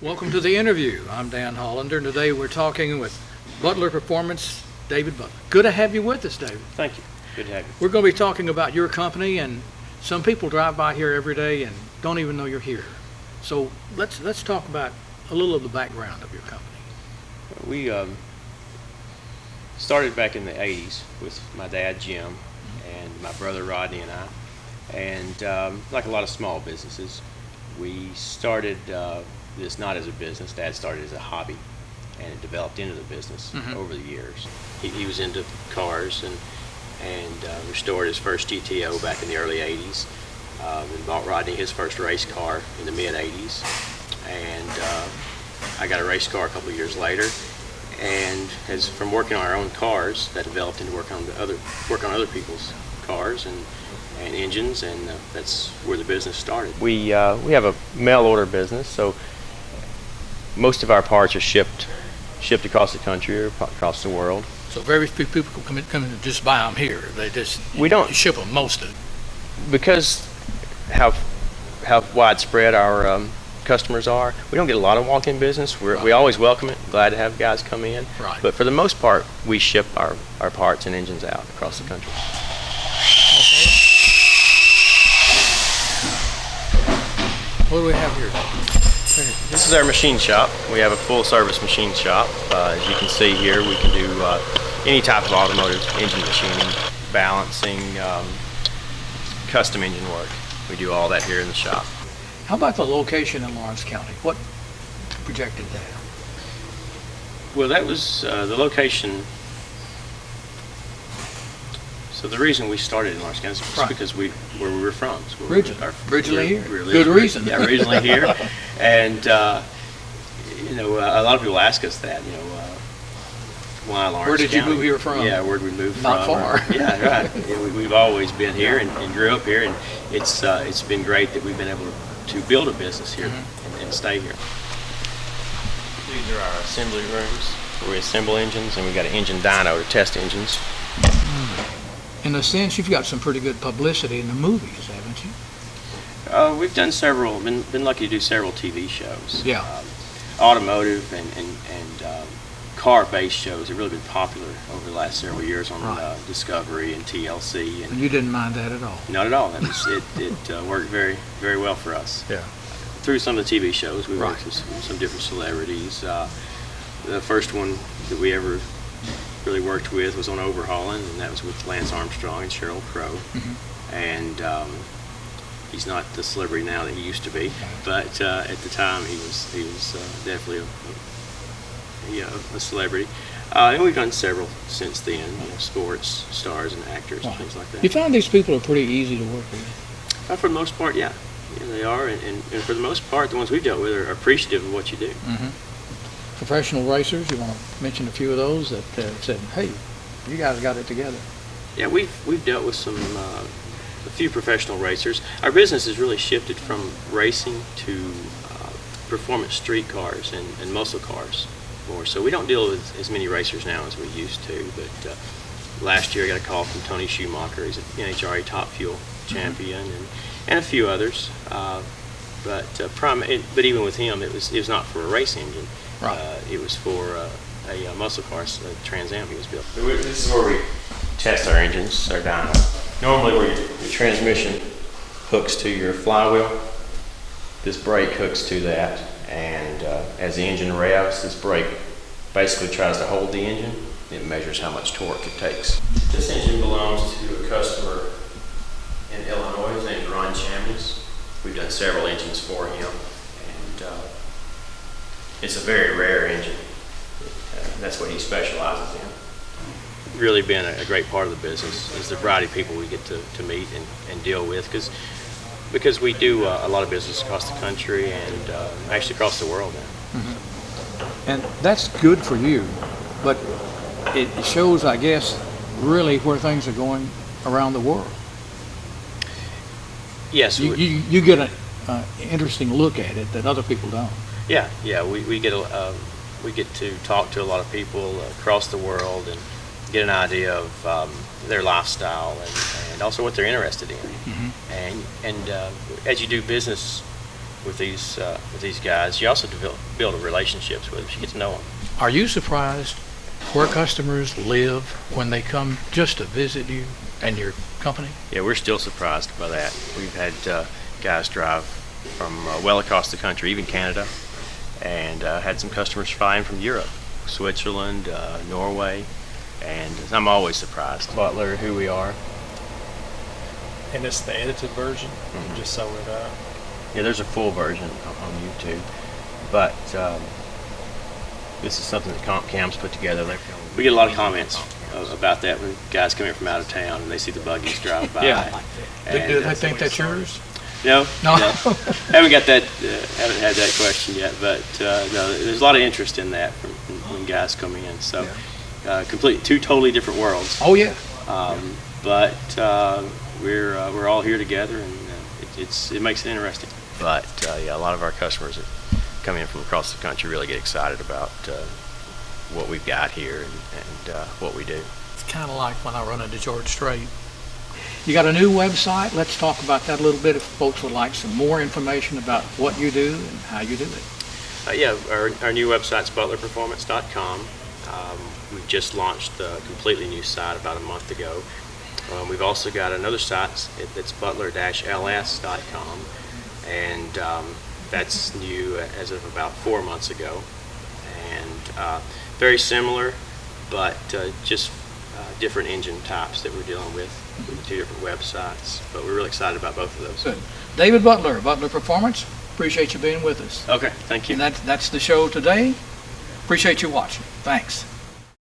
Welcome to the interview. I'm Dan Hollander, and today we're talking with Butler Performance, David Butler. Good to have you with us, David. Thank you. Good to have you. We're going to be talking about your company, and some people drive by here every day and don't even know you're here. So let's talk about a little of the background of your company. We started back in the 80s with my dad, Jim, and my brother, Rodney, and I. And like a lot of small businesses, we started this not as a business. Dad started as a hobby, and it developed into the business over the years. He was into cars and restored his first GTO back in the early 80s. And bought Rodney his first race car in the mid 80s. And I got a race car a couple of years later. And from working on our own cars, that developed into work on other people's cars and engines, and that's where the business started. We have a mail order business, so most of our parts are shipped across the country or across the world. So very few people come in and just buy them here. We don't ship them most of it. Because how widespread our customers are. We don't get a lot of walk-in business. We always welcome it. Glad to have guys come in. Right. But for the most part, we ship our parts and engines out across the country. Okay. What do we have here? This is our machine shop. We have a full-service machine shop. As you can see here, we can do any type of automotive engine machining, balancing, custom engine work. We do all that here in the shop. How about the location in Lawrence County? What projected that? Well, that was the location. So the reason we started in Lawrence County is Right. because where we were from. So Originally here. We're Good reason. Yeah, originally here. And a lot of people ask us that, why Lawrence Where did you County? move here from? Yeah, where'd we move Not from? far. Yeah, right. We've always been here and grew up here, and it's been great that we've been able to build a business here and stay here. These are our assembly rooms where we assemble engines, and we've got an engine dyno to test engines. In a sense, you've got some pretty good publicity in the movies, haven't you? We've done several, been lucky to do several TV shows. Yeah. Automotive and car-based shows have really been popular over the last several years on Right. Discovery and TLC. And you didn't mind that at all? Not at all. It worked very, very well for us. Yeah. Through some of the TV shows, we worked Right. with some different celebrities. The first one that we ever really worked with was on Overhauling, and that was with Lance Armstrong and Sheryl Crow. And he's not the celebrity now that he used to be, but at the time he was definitely a celebrity. And we've done several since then, sports stars and actors and things like that. You find these people are pretty easy to work with? For the most part, yeah. They are, and for the most part, the ones we've dealt with are appreciative of what you do. Professional racers, you want to mention a few of those that said, hey, you guys got it together? Yeah, we've dealt with a few professional racers. Our business has really shifted from racing to performance street cars and muscle cars more. So we don't deal with as many racers now as we used to. But last year I got a call from Tony Schumacher. He's an NHRA Top Fuel champion, and a few others. But even with him, it was not for a race engine. Right. It was for a muscle car, a Trans Am he was built. This is where we test our engines, our dyno. Normally where your transmission hooks to your flywheel, this brake hooks to that, and as the engine revs, this brake basically tries to hold the engine. It measures how much torque it takes. This engine belongs to a customer in Illinois. His name's Ron Chambliss. We've done several engines for him, and it's a very rare engine. That's what he specializes in. Really been a great part of the business is the variety of people we get to meet and deal with, because we do a lot of business across the country and actually across the world now. And that's good for you, but it shows, I guess, really where things are going around the world. Yes. You get an interesting look at it that other people don't. Yeah. We get to talk to a lot of people across the world and get an idea of their lifestyle and also what they're interested in. And as you do business with these guys. You also build relationships with them. You get to know them. Are you surprised where customers live when they come just to visit you and your company? Yeah, we're still surprised by that. We've had guys drive from well across the country, even Canada, and had some customers flying from Europe, Switzerland, Norway, and I'm always surprised. Butler, who we are. And it's the edited version, just so it. Yeah, there's a full version on YouTube, but this is something that Cam's put together. We get a lot of comments about that when guys come in from out of town and they see the buggies drive by. Yeah. And, Do they think that's yours? No, No. haven't got that. Haven't had that question yet, but no, there's a lot of interest in that from when guys come in. So, two totally different worlds. Oh, yeah. But we're all here together, and it makes it interesting. But yeah, a lot of our customers that come in from across the country really get excited about what we've got here and what we do. It's kind of like when I run into George Strait. You got a new website. Let's talk about that a little bit if folks would like some more information about what you do and how you do it. Yeah, our new website's butlerperformance.com. We've just launched a completely new site about a month ago. We've also got another site that's butler-ls.com, and that's new as of about 4 months ago. And very similar, but just different engine types that we're dealing with the two different websites. But we're really excited about both of those. Good. David Butler, Butler Performance. Appreciate you being with us. Okay, thank you. And that's the show today. Appreciate you watching. Thanks.